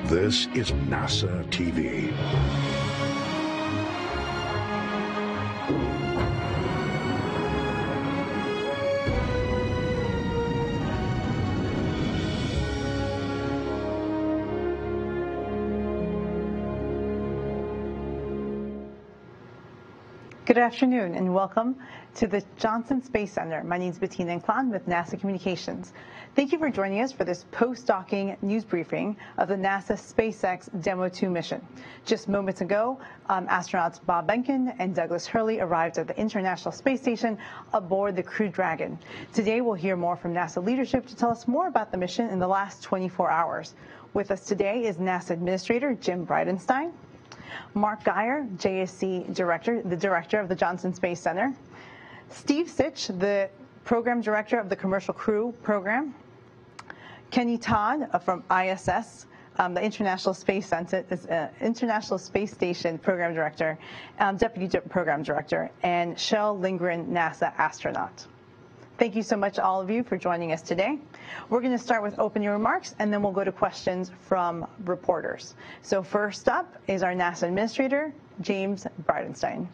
This is NASA TV. Good afternoon and welcome to the Johnson Space Center. My name is Bettina Inclán with NASA Communications. Thank you for joining us for this post-docking news briefing of the NASA SpaceX Demo 2 mission. Just moments ago, astronauts Bob Behnken and Douglas Hurley arrived at the International Space Station aboard the Crew Dragon. Today we'll hear more from NASA leadership to tell us more about the mission in the last 24 hours. With us today is NASA Administrator Jim Bridenstine, Mark Geyer, JSC Director, the Director of the Johnson Space Center, Steve Stich, the Program Director of the Commercial Crew Program, Kenny Todd from ISS, the International Space Station Program Director, Deputy Program Director, and Shel, Lindgren, NASA Astronaut. Thank you so much, all of you, for joining us today. We're going to start with opening remarks, and then we'll go to questions from reporters. So first up is our NASA Administrator, James Bridenstine.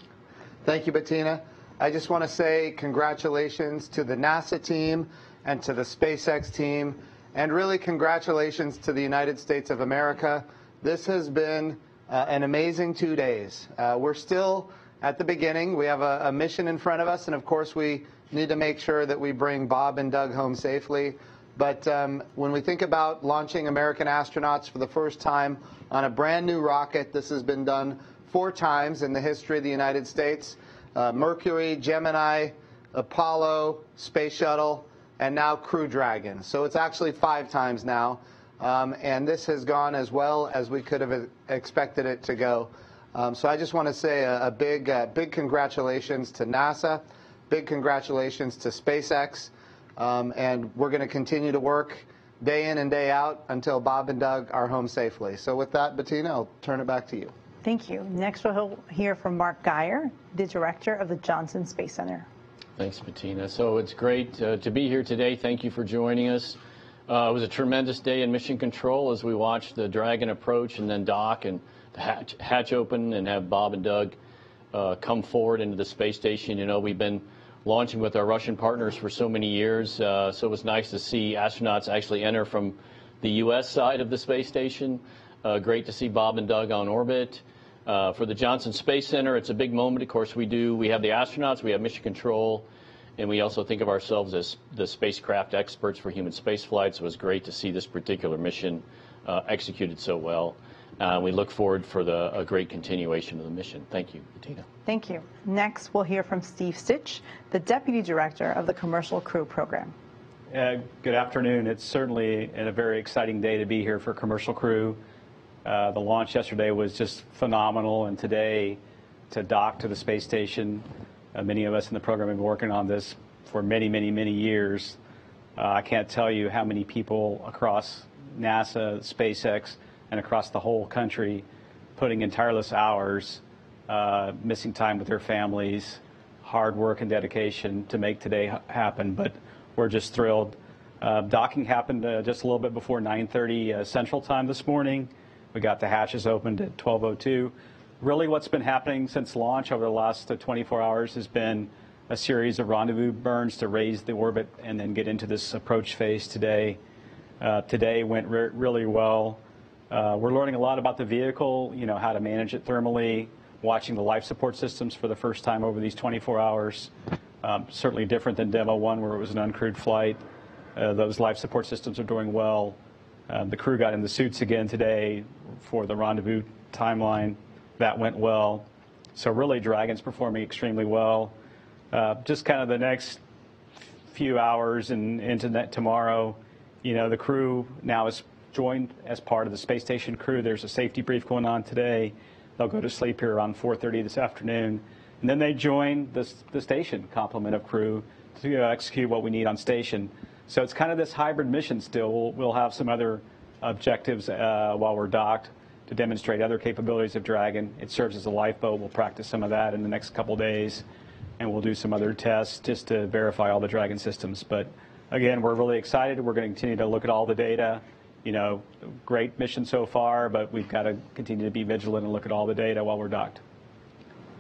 Thank you, Bettina. I just want to say congratulations to the NASA team and to the SpaceX team, and really congratulations to the United States of America. This has been an amazing 2 days. We're still at the beginning. We have a mission in front of us, and of course we need to make sure that we bring Bob and Doug home safely. But when we think about launching American astronauts for the first time on a brand new rocket, this has been done 4 times in the history of the United States. Mercury, Gemini, Apollo, Space Shuttle, and now Crew Dragon. So it's actually 5 times now. And this has gone as well as we could have expected it to go. So I just want to say a big congratulations to NASA. Big congratulations to SpaceX, and we're going to continue to work day in and day out until Bob and Doug are home safely. So with that, Bettina, I'll turn it back to you. Thank you. Next, we'll hear from Mark Geyer, the Director of the Johnson Space Center. Thanks, Bettina. So it's great to be here today. Thank you for joining us. It was a tremendous day in mission control as we watched the Dragon approach and then dock and the hatch open and have Bob and Doug come forward into the space station. You know, we've been launching with our Russian partners for so many years, so it was nice to see astronauts actually enter from the U.S. side of the space station. Great to see Bob and Doug on orbit. For the Johnson Space Center, it's a big moment. Of course, we have the astronauts, we have mission control, and we also think of ourselves as the spacecraft experts for human spaceflight, so it was great to see this particular mission executed so well. We look forward for a great continuation of the mission. Thank you, Bettina. Thank you. Next, we'll hear from Steve Stich, the Deputy Director of the Commercial Crew Program. Good afternoon. It's certainly a very exciting day to be here for Commercial Crew. The launch yesterday was just phenomenal, and today to dock to the space station, many of us in the program have been working on this for many, many, many years. I can't tell you how many people across NASA, SpaceX, and across the whole country putting in tireless hours, missing time with their families, hard work and dedication to make today happen. But we're just thrilled. Docking happened just a little bit before 9:30 Central Time this morning. We got the hatches opened at 12:02. Really what's been happening since launch over the last 24 hours has been a series of rendezvous burns to raise the orbit and then get into this approach phase today. Today went really well. We're learning a lot about the vehicle, you know, how to manage it thermally, watching the life support systems for the first time over these 24 hours. Certainly different than Demo 1 where it was an uncrewed flight. Those life support systems are doing well. The crew got in the suits again today for the rendezvous timeline. That went well. So really Dragon's performing extremely well. Just kind of the next few hours and into tomorrow, you know, the crew now is joined as part of the space station crew. There's a safety brief going on today. They'll go to sleep here around 4:30 this afternoon. And then they join the station complement of crew to execute what we need on station. So it's kind of this hybrid mission still. We'll have some other objectives while we're docked to demonstrate other capabilities of Dragon. It serves as a lifeboat. We'll practice some of that in the next couple days. And we'll do some other tests just to verify all the Dragon systems. But again, we're really excited. We're going to continue to look at all the data great mission so far, but we've got to continue to be vigilant and look at all the data while we're docked.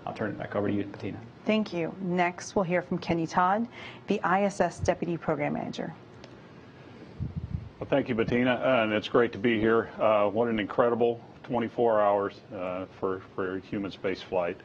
I'll turn it back over to you, Bettina. Thank you. Next, we'll hear from Kenny Todd, the ISS Deputy Program Manager. Well, thank you, Bettina, and it's great to be here. What an incredible 24 hours for human space flight.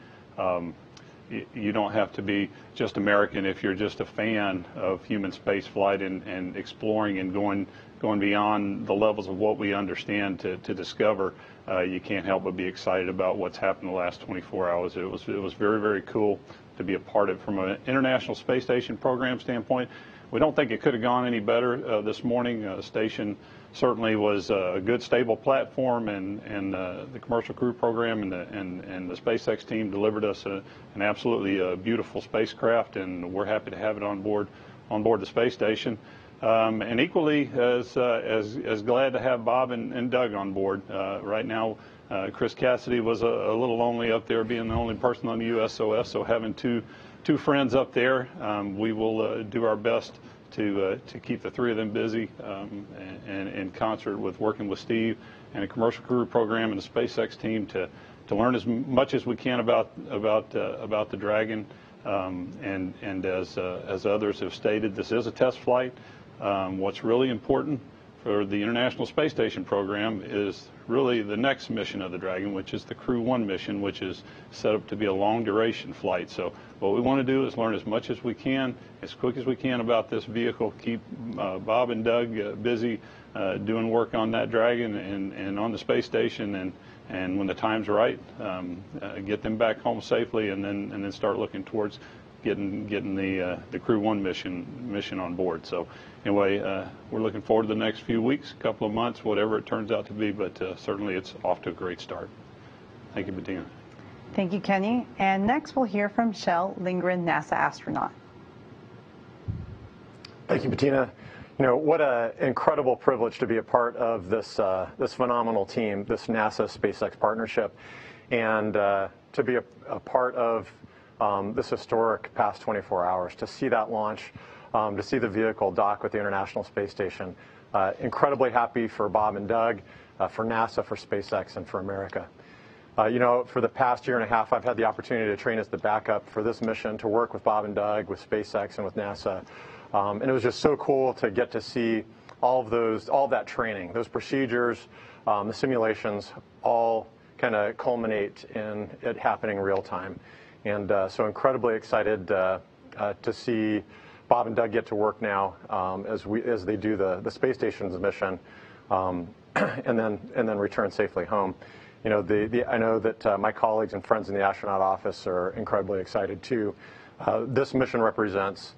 You don't have to be just American if you're just a fan of human space flight and exploring and going beyond the levels of what we understand to discover. You can't help but be excited about what's happened the last 24 hours. It was very, very cool to be a part of it from an International Space Station program standpoint. We don't think it could have gone any better this morning. The station certainly was a good, stable platform, and the Commercial Crew Program and the SpaceX team delivered us an absolutely beautiful spacecraft, and we're happy to have it on board the space station. And equally as glad to have Bob and Doug on board. Right now, Chris Cassidy was a little lonely up there, being the only person on the USOS, so having two friends up there, we will do our best to keep the three of them busy, and in concert with working with Steve and the Commercial Crew Program and the SpaceX team to learn as much as we can about the Dragon. And as others have stated, this is a test flight. What's really important for the International Space Station program is really the next mission of the Dragon, which is the Crew 1 mission, which is set up to be a long duration flight. So what we want to do is learn as much as we can, as quick as we can about this vehicle, keep Bob and Doug busy doing work on that Dragon and on the space station, and when the time's right, get them back home safely, and then start looking towards getting the Crew 1 mission on board. So anyway, we're looking forward to the next few weeks, couple of months, whatever it turns out to be, but certainly it's off to a great start. Thank you, Bettina. Thank you, Kenny. And next we'll hear from Shel, Lindgren, NASA astronaut. Thank you, Bettina. What an incredible privilege to be a part of this phenomenal team, this NASA SpaceX partnership, and to be a part of this historic past 24 hours, to see that launch, to see the vehicle dock with the International Space Station. Incredibly happy for Bob and Doug, for NASA, for SpaceX, and for America. For the past year and a half, I've had the opportunity to train as the backup for this mission, to work with Bob and Doug, with SpaceX, and with NASA. And it was just so cool to get to see all of that training, those procedures, the simulations, all kind of culminate in it happening real time. And so incredibly excited to see Bob and Doug get to work now as they do the space station's mission, and then return safely home. I know that my colleagues and friends in the astronaut office are incredibly excited too. This mission represents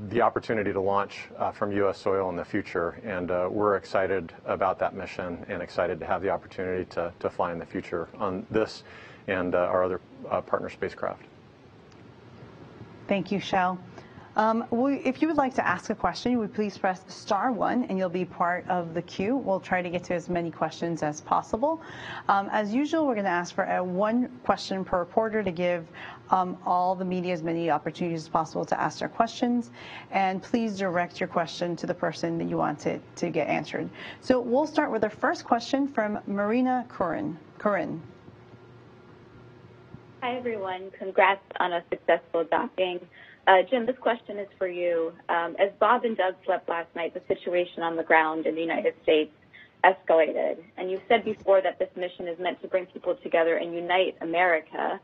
the opportunity to launch from U.S. soil in the future, and we're excited about that mission and excited to have the opportunity to fly in the future on this and our other partner spacecraft. Thank you, Shel. If you would like to ask a question, you would please press *1 and you'll be part of the queue. We'll try to get to as many questions as possible. As usual, we're going to ask for one question per reporter to give all the media as many opportunities as possible to ask their questions. And please direct your question to the person that you want it to get answered. So we'll start with our first question from Marina Curran. Hi, everyone. Congrats on a successful docking. Jim, this question is for you. As Bob and Doug slept last night, the situation on the ground in the United States escalated. And you've said before that this mission is meant to bring people together and unite America.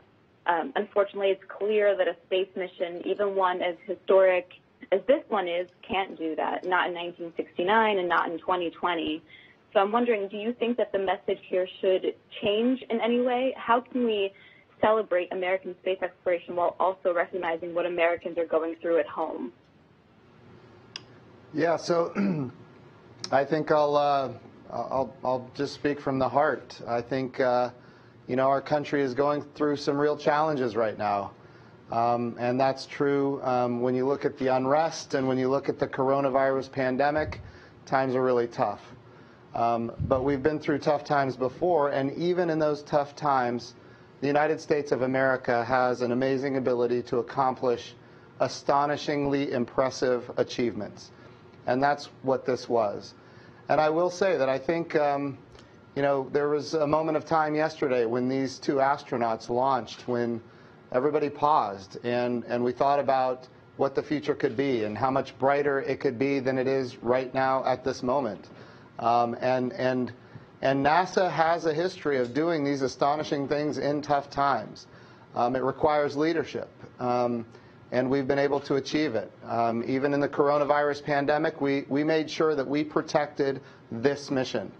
Unfortunately, it's clear that a space mission, even one as historic as this one is, can't do that, not in 1969 and not in 2020. So I'm wondering, do you think that the message here should change in any way? How can we celebrate American space exploration while also recognizing what Americans are going through at home? Yeah, so I think I'll just speak from the heart. I think our country is going through some real challenges right now, and that's true when you look at the unrest and when you look at the coronavirus pandemic. Times are really tough, but we've been through tough times before, and even in those tough times, the United States of America has an amazing ability to accomplish astonishingly impressive achievements. And that's what this was. And I will say that I think, there was a moment of time yesterday when these two astronauts launched, when everybody paused and we thought about what the future could be and how much brighter it could be than it is right now at this moment. And NASA has a history of doing these astonishing things in tough times. It requires leadership, and we've been able to achieve it. Even in the coronavirus pandemic, we made sure that we protected this mission.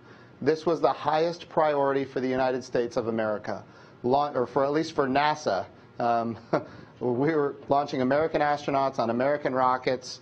This was the highest priority for the United States of America, or for at least for NASA. We were launching American astronauts on American rockets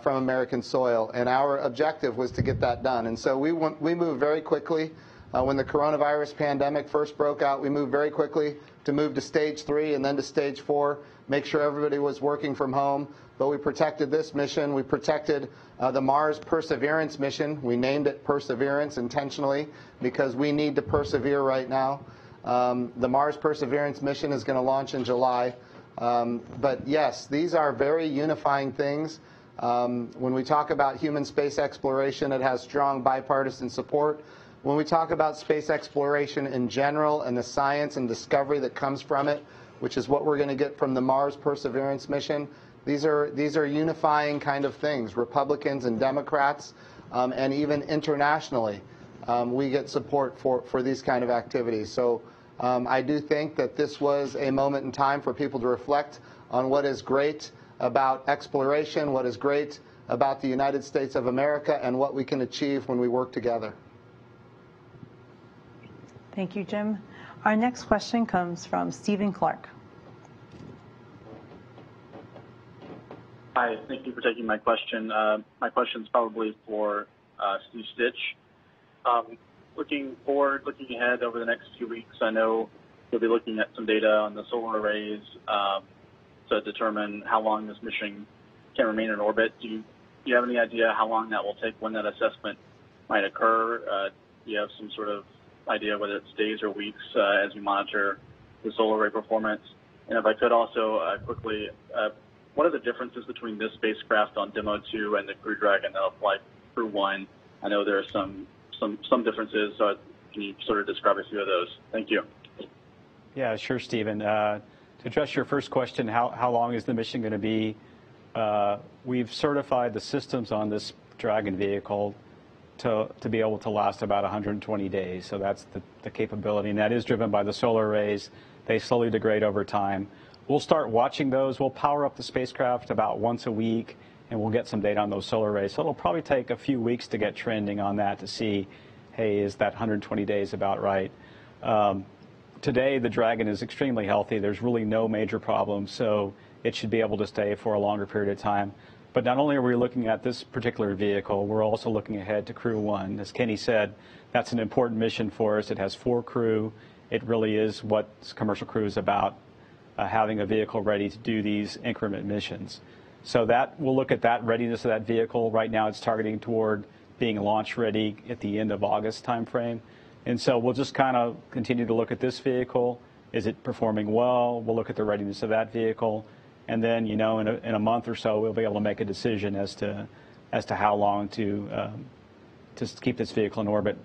from American soil, and our objective was to get that done. And so we moved very quickly. When the coronavirus pandemic first broke out, we moved very quickly to move to stage 3 and then to stage 4, make sure everybody was working from home. But we protected this mission. We protected the Mars Perseverance mission. We named it Perseverance intentionally because we need to persevere right now. The Mars Perseverance mission is going to launch in July. But yes, these are very unifying things. When we talk about human space exploration, it has strong bipartisan support. When we talk about space exploration in general and the science and discovery that comes from it, which is what we're going to get from the Mars Perseverance mission, these are unifying kind of things. Republicans and Democrats, and even internationally, we get support for these kind of activities. So I do think that this was a moment in time for people to reflect on what is great about exploration, what is great about the United States of America, and what we can achieve when we work together. Thank you, Jim. Our next question comes from Stephen Clark. Hi, thank you for taking my question. My question is probably for Stich. Looking ahead over the next few weeks, I know you'll be looking at some data on the solar arrays to determine how long this mission can remain in orbit. Do you have any idea how long that will take, when that assessment might occur? Do you have some sort of idea whether it's days or weeks as you monitor the solar array performance? And if I could also quickly, what are the differences between this spacecraft on Demo 2 and the Crew Dragon that'll fly Crew 1? I know there are some differences, so can you sort of describe a few of those? Thank you. Yeah, sure, Stephen. To address your first question, how long is the mission going to be? We've certified the systems on this Dragon vehicle to be able to last about 120 days. So that's the capability, and that is driven by the solar arrays. They slowly degrade over time. We'll start watching those. We'll power up the spacecraft about once a week, and we'll get some data on those solar arrays. So it'll probably take a few weeks to get trending on that to see, hey, is that 120 days about right? Today, the Dragon is extremely healthy. There's really no major problems, so it should be able to stay for a longer period of time. But not only are we looking at this particular vehicle, we're also looking ahead to Crew 1. As Kenny said, that's an important mission for us. It has 4 crew. It really is what commercial crew is about, having a vehicle ready to do these increment missions. So that we'll look at that readiness of that vehicle. Right now it's targeting toward being launch ready at the end of August timeframe. And so we'll just kind of continue to look at this vehicle. Is it performing well? We'll look at the readiness of that vehicle. And then, in a month or so, we'll be able to make a decision as to how long to keep this vehicle in orbit.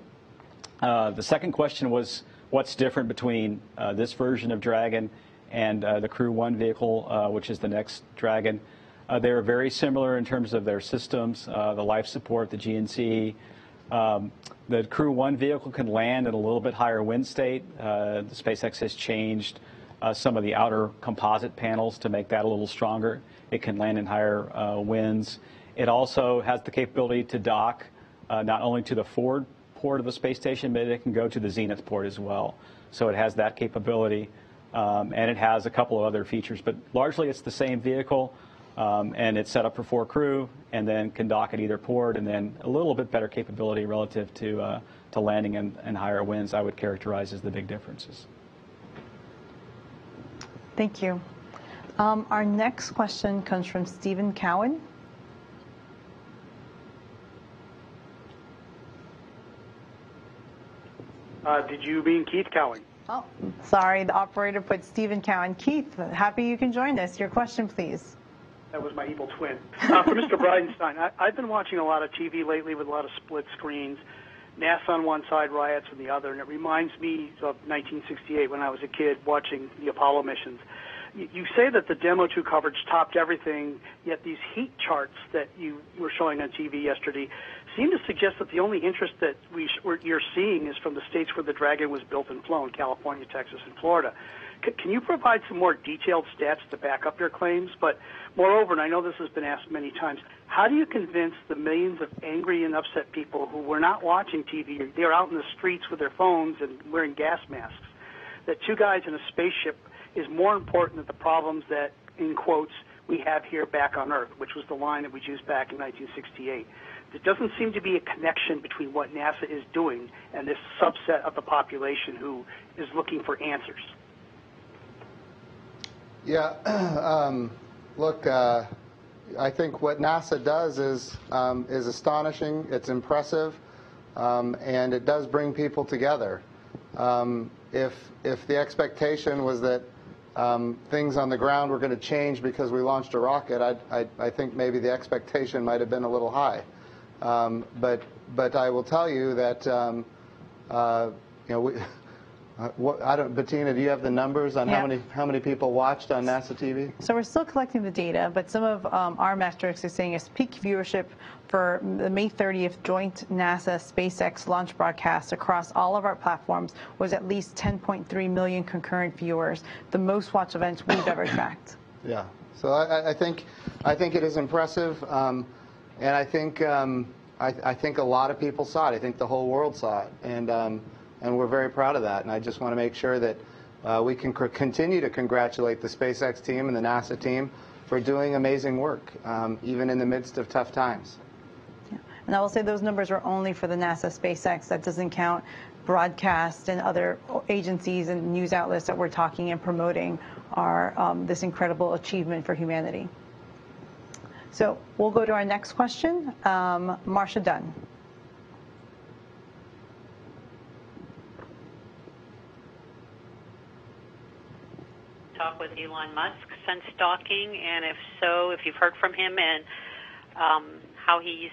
The second question was what's different between this version of Dragon and the Crew 1 vehicle, which is the next Dragon. They're very similar in terms of their systems, the life support, the GNC. The Crew 1 vehicle can land at a little bit higher wind state. The SpaceX has changed some of the outer composite panels to make that a little stronger. It can land in higher winds. It also has the capability to dock not only to the forward port of the space station, but it can go to the zenith port as well. So it has that capability, and it has a couple of other features. But largely it's the same vehicle, and it's set up for 4 crew, and then can dock at either port, and then a little bit better capability relative to landing in higher winds, I would characterize as the big differences. Thank you. Our next question comes from Stephen Cowan. Did you mean Keith Cowan? Oh, sorry. The operator put Stephen Cowan. Keith, happy you can join us. Your question, please. That was my evil twin. For Mr. Bridenstine, I've been watching a lot of TV lately with a lot of split screens. NASA on one side, riots on the other, and it reminds me of 1968 when I was a kid watching the Apollo missions. You say that the Demo 2 coverage topped everything, yet these heat charts that you were showing on TV yesterday seem to suggest that the only interest that you're seeing is from the states where the Dragon was built and flown, California, Texas, and Florida. Can you provide some more detailed stats to back up your claims? But moreover, and I know this has been asked many times, how do you convince the millions of angry and upset people who were not watching TV, they're out in the streets with their phones and wearing gas masks, that two guys in a spaceship is more important than the problems that, in quotes, we have here back on Earth, which was the line that we used back in 1968. There doesn't seem to be a connection between what NASA is doing and this subset of the population who is looking for answers. Yeah, look, I think what NASA does is astonishing, it's impressive, and it does bring people together. If the expectation was that things on the ground were going to change because we launched a rocket, I think maybe the expectation might have been a little high. But I will tell you that Bettina, do you have the numbers on how many people watched on NASA TV? So we're still collecting the data, but some of our metrics are saying is peak viewership for the May 30th joint NASA SpaceX launch broadcast across all of our platforms was at least 10.3 million concurrent viewers, the most watched event we've ever tracked. Yeah. So I think it is impressive, and I think a lot of people saw it. I think the whole world saw it, and we're very proud of that. And I just want to make sure that we can continue to congratulate the SpaceX team and the NASA team for doing amazing work, even in the midst of tough times. Yeah. And I will say those numbers are only for the NASA SpaceX. That doesn't count broadcast and other agencies and news outlets that we're talking and promoting are this incredible achievement for humanity. So we'll go to our next question. Marcia Dunn. Talk with Elon Musk since docking, and if so, if you've heard from him and how he's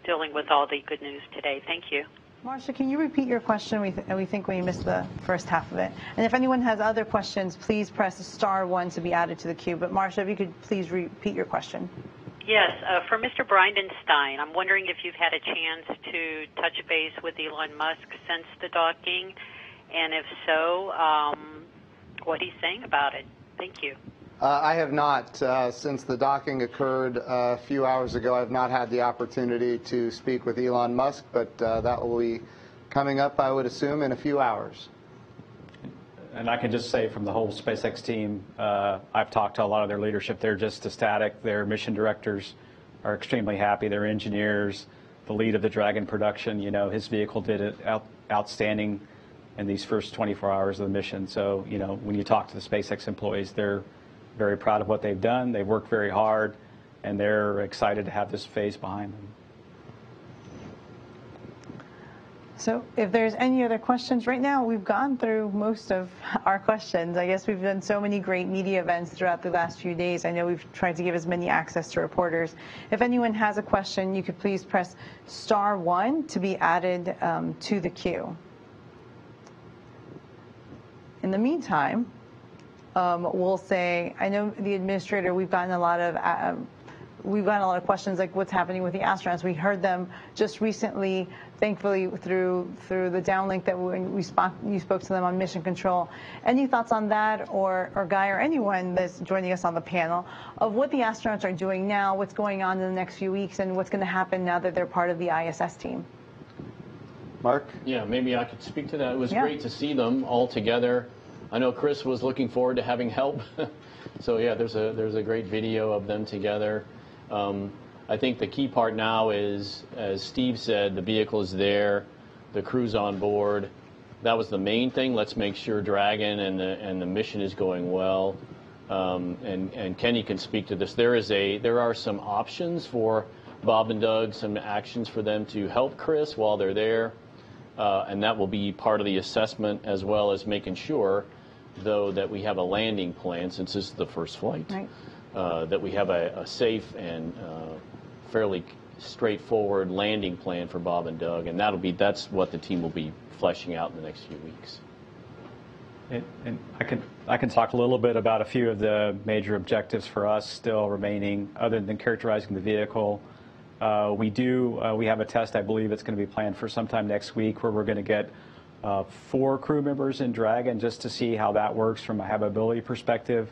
dealing with all the good news today. Thank you. Marcia, can you repeat your question? We think we missed the first half of it. And if anyone has other questions, please press *1 to be added to the queue. But Marcia, if you could please repeat your question. Yes, for Mr. Bridenstine, I'm wondering if you've had a chance to touch base with Elon Musk since the docking, and if so, what he's saying about it. Thank you. I have not. Since the docking occurred a few hours ago, I have not had the opportunity to speak with Elon Musk, but that will be coming up, I would assume, in a few hours. And I can just say from the whole SpaceX team, I've talked to a lot of their leadership. They're just ecstatic. Their mission directors are extremely happy. Their engineers, the lead of the Dragon production, his vehicle did it outstanding in these first 24 hours of the mission. So, when you talk to the SpaceX employees, they're very proud of what they've done. They've worked very hard, and they're excited to have this phase behind them. So if there's any other questions, right now we've gone through most of our questions. I guess we've done so many great media events throughout the last few days. I know we've tried to give as many access to reporters. If anyone has a question, you could please press *1 to be added to the queue. In the meantime, we'll say, I know the administrator, we've gotten a lot of questions like what's happening with the astronauts. We heard them just recently, thankfully, through the downlink that you spoke to them on Mission Control. Any thoughts on that, or Guy, or anyone that's joining us on the panel, of what the astronauts are doing now, what's going on in the next few weeks, and what's going to happen now that they're part of the ISS team? Mark? Yeah, maybe I could speak to that. It was great to see them all together. I know Chris was looking forward to having help. So yeah, there's a great video of them together. I think the key part now is, as Steve said, the vehicle is there, the crew's on board. That was the main thing. Let's make sure Dragon and the mission is going well. And Kenny can speak to this. There are some options for Bob and Doug, some actions for them to help Chris while they're there. And that will be part of the assessment, as well as making sure, though, that we have a landing plan, since this is the first flight. Right. that we have a safe and fairly straightforward landing plan for Bob and Doug, and that's what the team will be fleshing out in the next few weeks. And I can talk a little bit about a few of the major objectives for us still remaining, other than characterizing the vehicle. We have a test, I believe it's going to be planned for sometime next week, where we're going to get 4 crew members in Dragon just to see how that works from a habitability perspective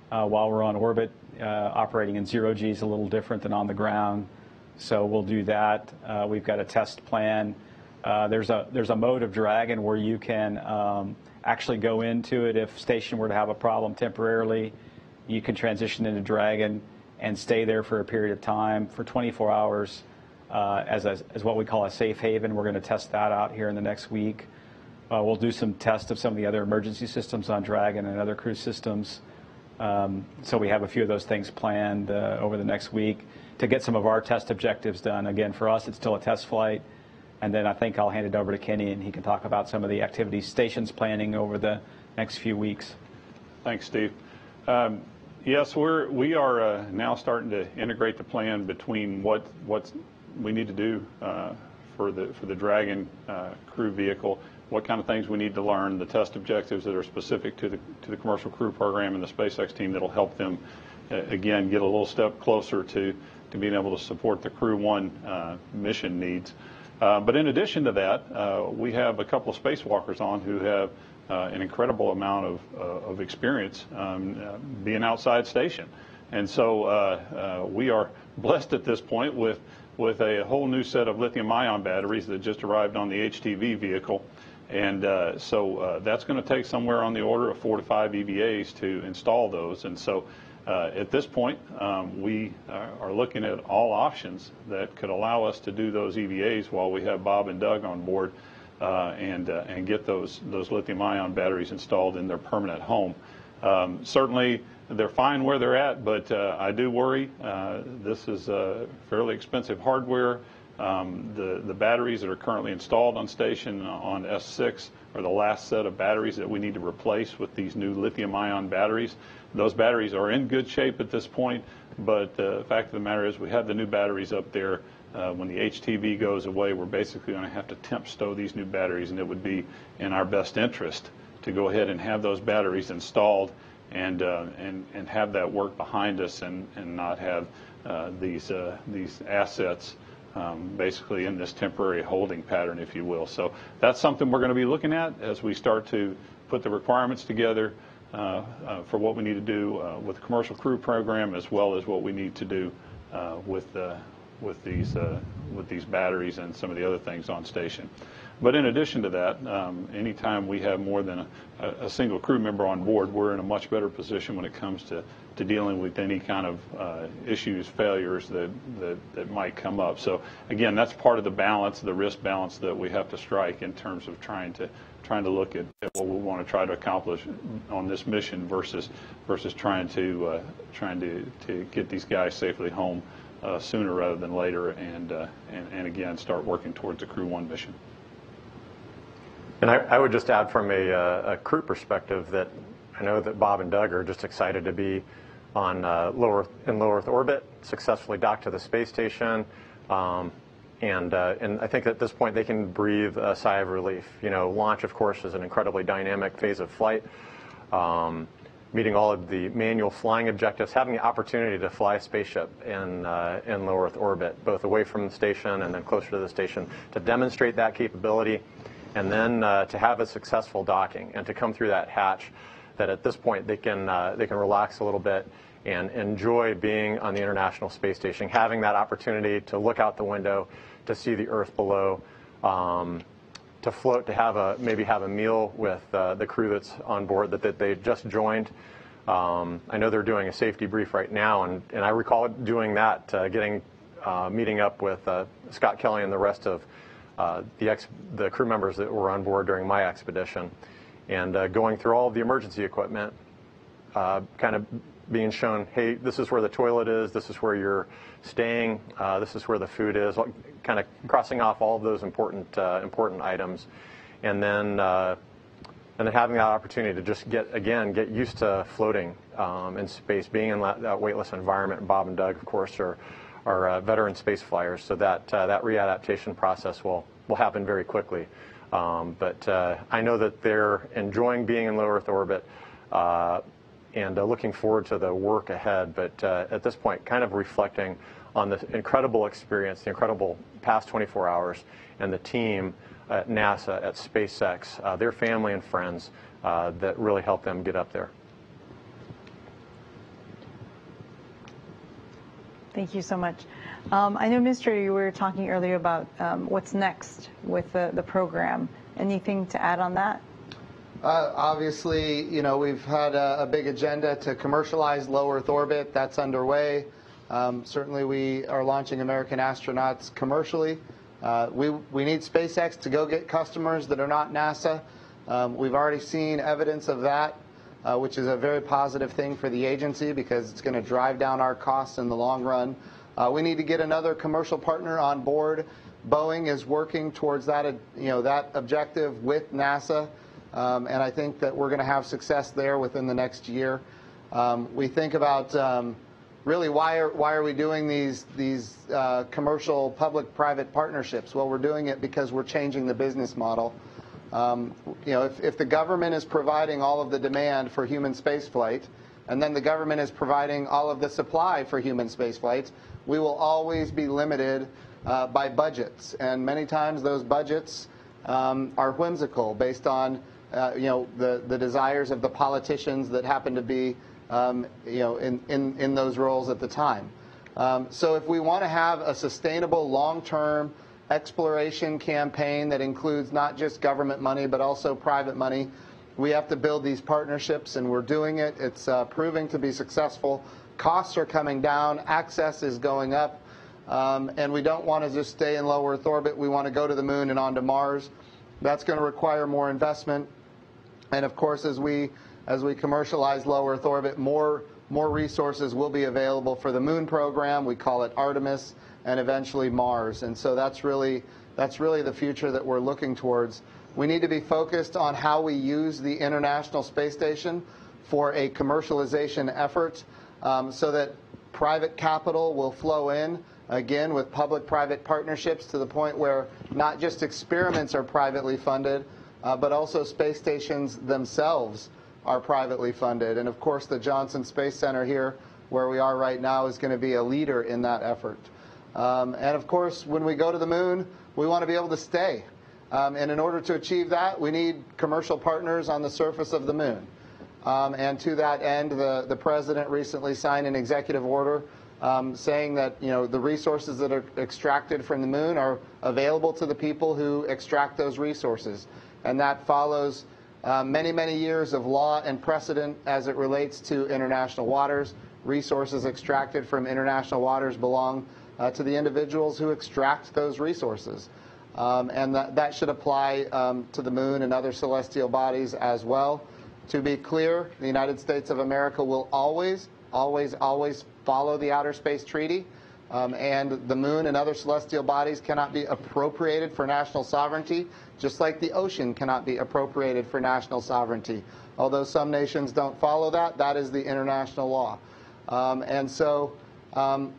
while we're on orbit. Operating in 0G is a little different than on the ground, so we'll do that. We've got a test plan. There's a mode of Dragon where you can actually go into it if station were to have a problem temporarily. You can transition into Dragon and stay there for a period of time for 24 hours as what we call a safe haven. We're going to test that out here in the next week. We'll do some tests of some of the other emergency systems on Dragon and other crew systems. So we have a few of those things planned over the next week to get some of our test objectives done. Again, for us, it's still a test flight. And then I think I'll hand it over to Kenny, and he can talk about some of the activities stations planning over the next few weeks. Thanks, Steve. Yes, we are now starting to integrate the plan between what we need to do for the Dragon crew vehicle, what kind of things we need to learn, the test objectives that are specific to the commercial crew program and the SpaceX team that'll help them again get a little step closer to being able to support the Crew 1 mission needs. But in addition to that, we have a couple of spacewalkers on who have an incredible amount of experience being outside station. And so we are blessed at this point with a whole new set of lithium-ion batteries that just arrived on the HTV vehicle. And so that's going to take somewhere on the order of 4 to 5 EVAs to install those. And so at this point, we are looking at all options that could allow us to do those EVAs while we have Bob and Doug on board and get those lithium-ion batteries installed in their permanent home. Certainly, they're fine where they're at, but I do worry. This is fairly expensive hardware. The batteries that are currently installed on station on S6 are the last set of batteries that we need to replace with these new lithium-ion batteries. Those batteries are in good shape at this point, but the fact of the matter is we have the new batteries up there. When the HTV goes away, we're basically going to have to temp stow these new batteries, and it would be in our best interest to go ahead and have those batteries installed and have that work behind us and not have these assets basically in this temporary holding pattern, if you will. So that's something we're going to be looking at as we start to put the requirements together for what we need to do with the commercial crew program, as well as what we need to do with these batteries and some of the other things on station. But in addition to that, anytime we have more than a single crew member on board, we're in a much better position when it comes to dealing with any kind of issues, failures that might come up. So again, that's part of the balance, the risk balance that we have to strike in terms of trying to look at what we want to try to accomplish on this mission versus trying to get these guys safely home sooner rather than later, and again start working towards the Crew 1 mission. And I would just add from a crew perspective that I know that Bob and Doug are just excited to be on low Earth orbit, successfully docked to the space station, and I think at this point they can breathe a sigh of relief. You know, launch, of course, is an incredibly dynamic phase of flight. Meeting all of the manual flying objectives, having the opportunity to fly a spaceship in low Earth orbit, both away from the station and then closer to the station, to demonstrate that capability, and then to have a successful docking and to come through that hatch, that at this point they can relax a little bit and enjoy being on the International Space Station, having that opportunity to look out the window, to see the Earth below, to float, to maybe have a meal with the crew that's on board that they just joined. I know they're doing a safety brief right now, and I recall doing that, meeting up with Scott Kelly and the rest of the crew members that were on board during my expedition, and going through all of the emergency equipment, kind of being shown, hey, this is where the toilet is, this is where you're staying, this is where the food is, kind of crossing off all of those important items, and then and then having that opportunity to just get used to floating in space, being in that weightless environment. Bob and Doug, of course, are veteran space flyers, so that readaptation process will happen very quickly. But I know that they're enjoying being in low Earth orbit and looking forward to the work ahead. But at this point, kind of reflecting on the incredible experience, the incredible past 24 hours, and the team at NASA, at SpaceX, their family and friends that really helped them get up there. Thank you so much. I know, Administrator, you were talking earlier about what's next with the program. Anything to add on that? Obviously, we've had a big agenda to commercialize low Earth orbit. That's underway. Certainly, we are launching American astronauts commercially. We need SpaceX to go get customers that are not NASA. We've already seen evidence of that, which is a very positive thing for the agency because it's going to drive down our costs in the long run. We need to get another commercial partner on board. Boeing is working towards that, that objective with NASA, and I think that we're going to have success there within the next year. We think about really why are we doing these commercial public-private partnerships? Well, we're doing it because we're changing the business model. If the government is providing all of the demand for human spaceflight, and then the government is providing all of the supply for human spaceflight, we will always be limited by budgets. And many times those budgets are whimsical based on the desires of the politicians that happen to be in those roles at the time. So if we want to have a sustainable long-term exploration campaign that includes not just government money but also private money, we have to build these partnerships, and we're doing it. It's proving to be successful. Costs are coming down, access is going up, and we don't want to just stay in low Earth orbit. We want to go to the moon and onto Mars. That's going to require more investment, and of course, as we commercialize low Earth orbit, more resources will be available for the moon program. We call it Artemis, and eventually Mars. And so that's really the future that we're looking towards. We need to be focused on how we use the International Space Station for a commercialization effort, so that private capital will flow in, again, with public-private partnerships to the point where not just experiments are privately funded, but also space stations themselves are privately funded. And of course, the Johnson Space Center here, where we are right now, is going to be a leader in that effort. And of course, when we go to the moon, we want to be able to stay. And in order to achieve that, we need commercial partners on the surface of the moon. And to that end, the President recently signed an executive order saying that the resources that are extracted from the moon are available to the people who extract those resources. And that follows many, many years of law and precedent as it relates to international waters. Resources extracted from international waters belong to the individuals who extract those resources. And that should apply to the moon and other celestial bodies as well. To be clear, the United States of America will always, always, always follow the Outer Space Treaty. And the moon and other celestial bodies cannot be appropriated for national sovereignty, just like the ocean cannot be appropriated for national sovereignty. Although some nations don't follow that, that is the international law. And so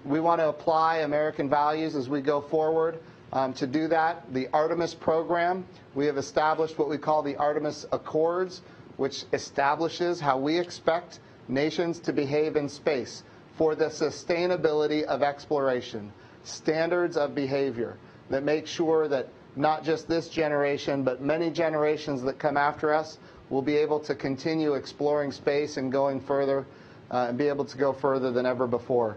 we want to apply American values as we go forward. To do that, the Artemis program, we have established what we call the Artemis Accords, which establishes how we expect nations to behave in space for the sustainability of exploration, standards of behavior that make sure that not just this generation, but many generations that come after us will be able to continue exploring space and going further and be able to go further than ever before.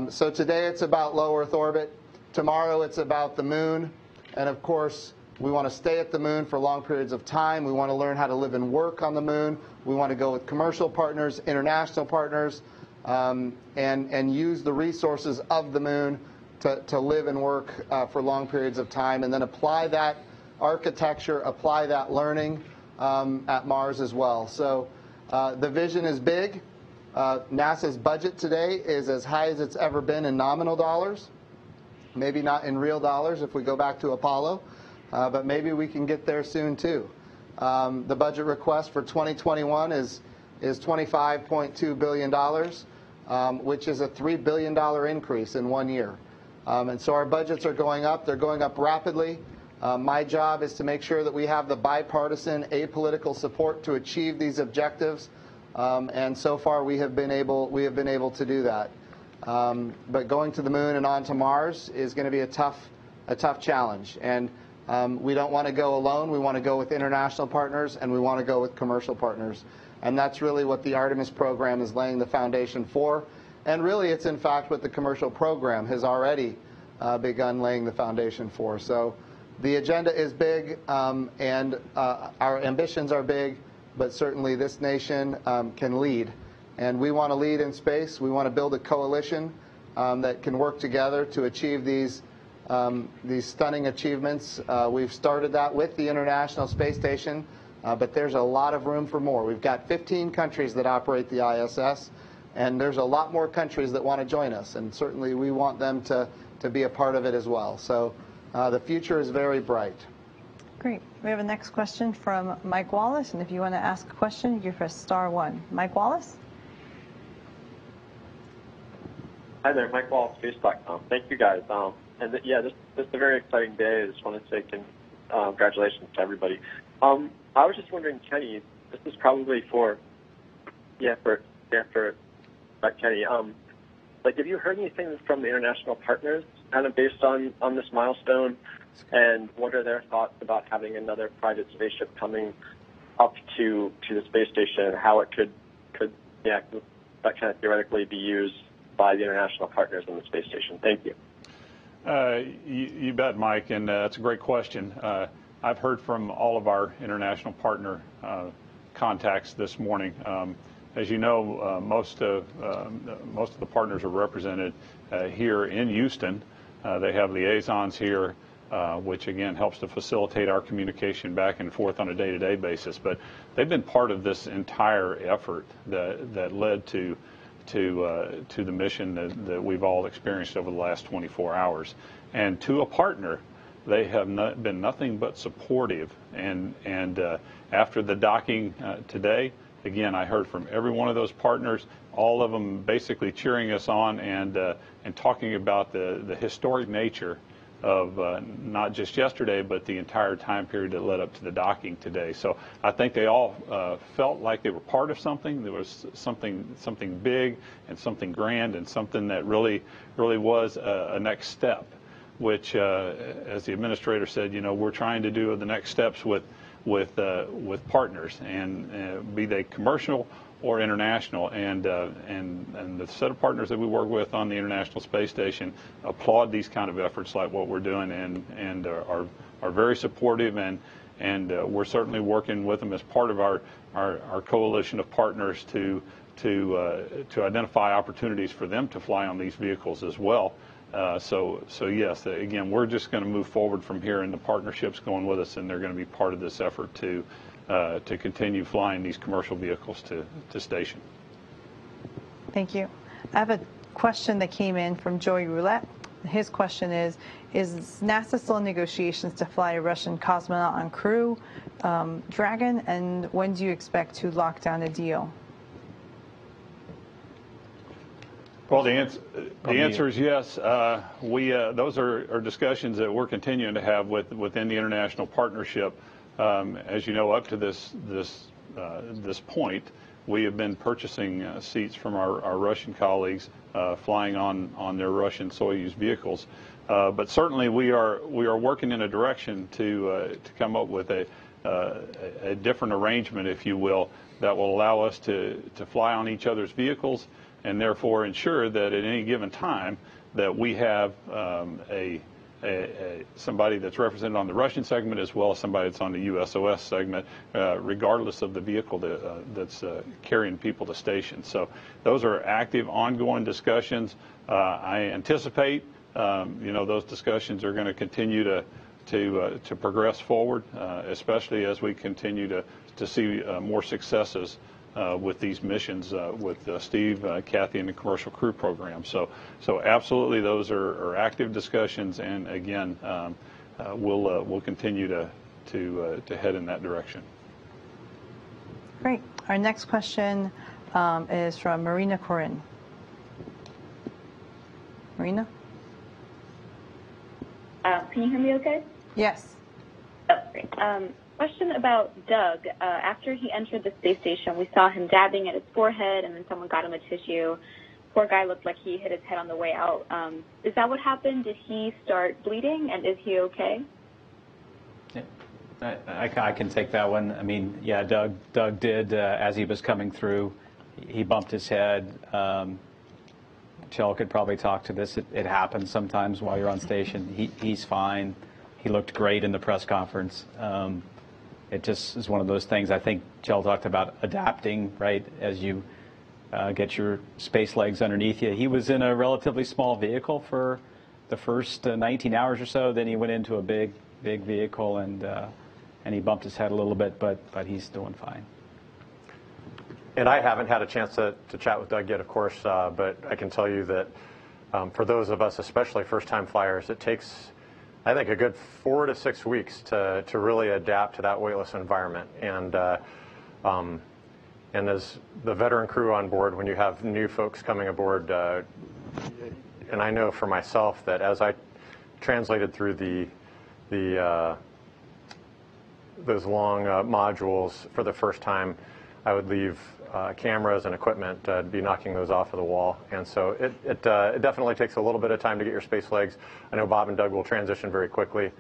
So today it's about low Earth orbit. Tomorrow it's about the moon. And of course, we want to stay at the moon for long periods of time. We want to learn how to live and work on the moon. We want to go with commercial partners, international partners, and use the resources of the moon to live and work for long periods of time, and then apply that architecture, apply that learning at Mars as well. So the vision is big. NASA's budget today is as high as it's ever been in nominal dollars. Maybe not in real dollars if we go back to Apollo, but maybe we can get there soon too. The budget request for 2021 is $25.2 billion, which is a $3 billion increase in 1 year. And so our budgets are going up. They're going up rapidly. My job is to make sure that we have the bipartisan, apolitical support to achieve these objectives. And so far, we have been able to do that. But going to the moon and on to Mars is going to be a tough challenge. And we don't want to go alone. We want to go with international partners, and we want to go with commercial partners. And that's really what the Artemis program is laying the foundation for. And really, it's in fact what the commercial program has already begun laying the foundation for. So the agenda is big, and our ambitions are big, but certainly this nation can lead. And we want to lead in space. We want to build a coalition that can work together to achieve these stunning achievements. We've started that with the International Space Station, but there's a lot of room for more. We've got 15 countries that operate the ISS, and there's a lot more countries that want to join us, and certainly we want them to be a part of it as well. So the future is very bright. Great. We have a next question from Mike Wallace, and if you want to ask a question, you press *1. Mike Wallace? Hi there, Mike Wallace, Space.com. Thank you, guys. Yeah, this is a very exciting day. I just want to say congratulations to everybody. I was just wondering, Kenny, this is probably for Kenny. Like, have you heard anything from the international partners kind of based on this milestone? And what are their thoughts about having another private spaceship coming up to the space station, and how it could that kind of theoretically be used by the international partners in the space station? Thank you. You bet, Mike, and that's a great question. I've heard from all of our international partner contacts this morning. As you know, most of the partners are represented here in Houston. They have liaisons here, which again helps to facilitate our communication back and forth on a day-to-day basis. But they've been part of this entire effort that led to the mission that we've all experienced over the last 24 hours. And to a partner, they have been nothing but supportive. And after the docking today, again, I heard from every one of those partners, all of them basically cheering us on and talking about the historic nature of not just yesterday, but the entire time period that led up to the docking today. So I think they all felt like they were part of something. There was something big and something grand and something that really was a next step, which, as the administrator said, we're trying to do the next steps with partners, and be they commercial or international, and the set of partners that we work with on the International Space Station applaud these kind of efforts like what we're doing, and are very supportive, and we're certainly working with them as part of our coalition of partners to identify opportunities for them to fly on these vehicles as well. So yes, again, we're just going to move forward from here, and the partnerships going with us, and they're going to be part of this effort to continue flying these commercial vehicles to station. Thank you. I have a question that came in from Joey Roulette. His question is NASA still in negotiations to fly a Russian cosmonaut on Crew Dragon, and when do you expect to lock down a deal? Well, the answer is yes. Those are discussions that we're continuing to have within the international partnership. As you know, up to this point, we have been purchasing seats from our Russian colleagues flying on their Russian Soyuz vehicles. But certainly we are working in a direction to come up with a different arrangement, if you will, that will allow us to fly on each other's vehicles, and therefore ensure that at any given time that we have somebody that's represented on the Russian segment as well as somebody that's on the USOS segment, regardless of the vehicle that's carrying people to station. So those are active, ongoing discussions. I anticipate, those discussions are going to continue to progress forward, especially as we continue to see more successes with these missions with Steve, Kathy, and the Commercial Crew Program. So absolutely, those are active discussions, and again, we'll continue to head in that direction. Great. Our next question is from Marina Corin. Marina? Can you hear me okay? Yes. Oh, great. Question about Doug. After he entered the space station, we saw him dabbing at his forehead, and then someone got him a tissue. Poor guy looked like he hit his head on the way out. Is that what happened? Did he start bleeding, and is he okay? I can take that one. I mean, yeah, Doug did, as he was coming through, he bumped his head. Shel could probably talk to this. It happens sometimes while you're on station. He's fine. He looked great in the press conference. It just is one of those things. I think Shel talked about adapting, right, as you get your space legs underneath you. He was in a relatively small vehicle for the first 19 hours or so. Then he went into a big vehicle, and he bumped his head a little bit, but he's doing fine. And I haven't had a chance to chat with Doug yet, of course, but I can tell you that for those of us, especially first-time flyers, it takes, I think, a good 4 to 6 weeks to really adapt to that weightless environment. And as the veteran crew on board, when you have new folks coming aboard, and I know for myself that as I translated through those long modules for the first time, I would leave cameras and equipment, be knocking those off of the wall. And so it definitely takes a little bit of time to get your space legs. I know Bob and Doug will transition very quickly,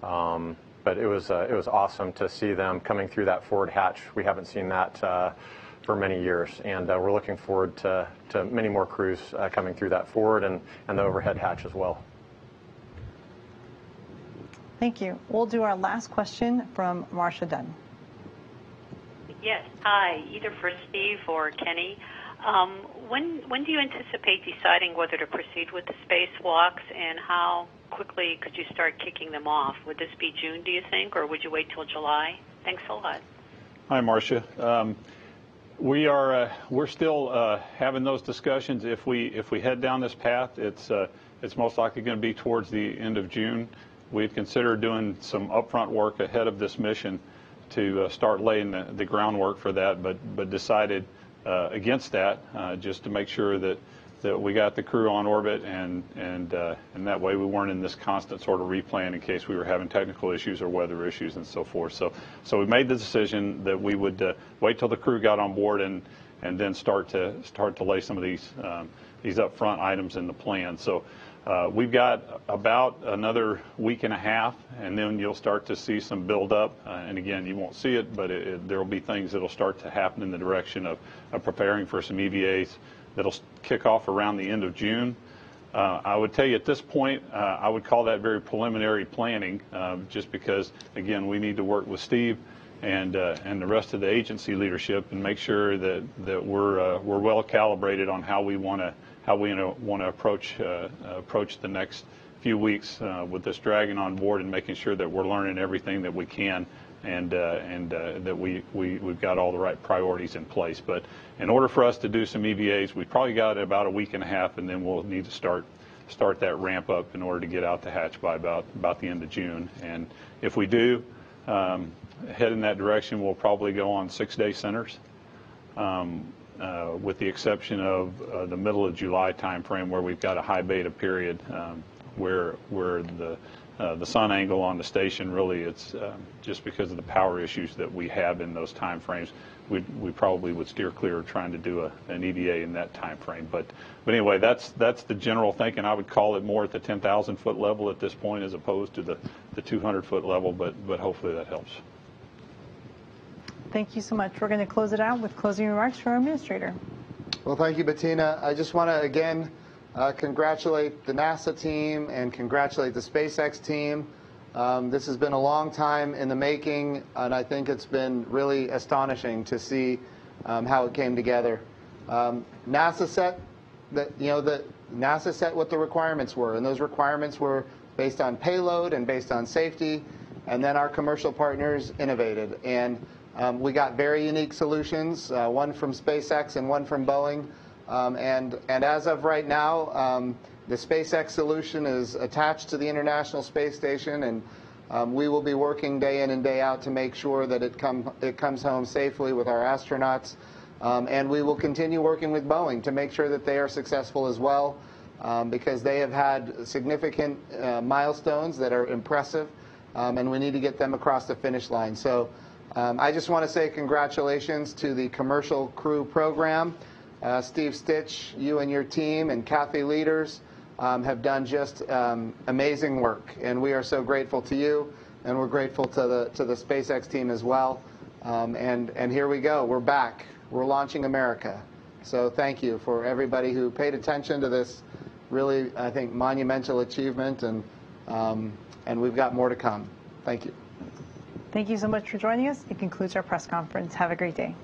but it was awesome to see them coming through that forward hatch. We haven't seen that for many years, and we're looking forward to many more crews coming through that forward and the overhead hatch as well. Thank you. We'll do our last question from Marcia Dunn. Yes, hi, either for Steve or Kenny. When do you anticipate deciding whether to proceed with the spacewalks, and how quickly could you start kicking them off? Would this be June, do you think, or would you wait till July? Thanks a lot. Hi, Marcia. We're still having those discussions. If we head down this path, it's most likely going to be towards the end of June. We'd consider doing some upfront work ahead of this mission to start laying the groundwork for that, but decided against that just to make sure that we got the crew on orbit, and that way we weren't in this constant sort of replan in case we were having technical issues or weather issues and so forth. So we made the decision that we would wait till the crew got on board and then start to lay some of these upfront items in the plan. So we've got about another week and a half, and then you'll start to see some build up. And again, you won't see it, but there will be things that will start to happen in the direction of preparing for some EVAs that'll kick off around the end of June. I would tell you at this point, I would call that very preliminary planning, just because, again, we need to work with Steve and the rest of the agency leadership and make sure that we're well calibrated on how we want to approach the next few weeks with this Dragon on board, and making sure that we're learning everything that we can, and that we've got all the right priorities in place. But in order for us to do some EVAs, we've probably got about a week and a half, and then we'll need to start that ramp up in order to get out the hatch by about the end of June. And if we do head in that direction, we'll probably go on 6-day centers, with the exception of the middle of July timeframe, where we've got a high beta period, where the sun angle on the station, really, it's just because of the power issues that we have in those time frames, we probably would steer clear of trying to do an EVA in that time frame. But anyway, that's the general thinking. I would call it more at the 10,000 foot level at this point, as opposed to the 200 foot level, but hopefully that helps. Thank you so much. We're going to close it out with closing remarks from our administrator. Well, thank you, Bettina. I just want to, again, congratulate the NASA team and congratulate the SpaceX team. This has been a long time in the making, and I think it's been really astonishing to see how it came together. NASA set what the requirements were, and those requirements were based on payload and based on safety, and then our commercial partners innovated. And we got very unique solutions, one from SpaceX and one from Boeing. And as of right now, the SpaceX solution is attached to the International Space Station, and We will be working day in and day out to make sure that it comes home safely with our astronauts. And we will continue working with Boeing to make sure that they are successful as well, because they have had significant milestones that are impressive, and we need to get them across the finish line. So I just want to say congratulations to the Commercial Crew Program. Steve Stich, you and your team, and Kathy Leaders have done just amazing work, and we are so grateful to you, and we're grateful to the SpaceX team as well. And here we go. We're back. We're launching America. So thank you for everybody who paid attention to this really, I think, monumental achievement, and we've got more to come. Thank you. Thank you so much for joining us. It concludes our press conference. Have a great day.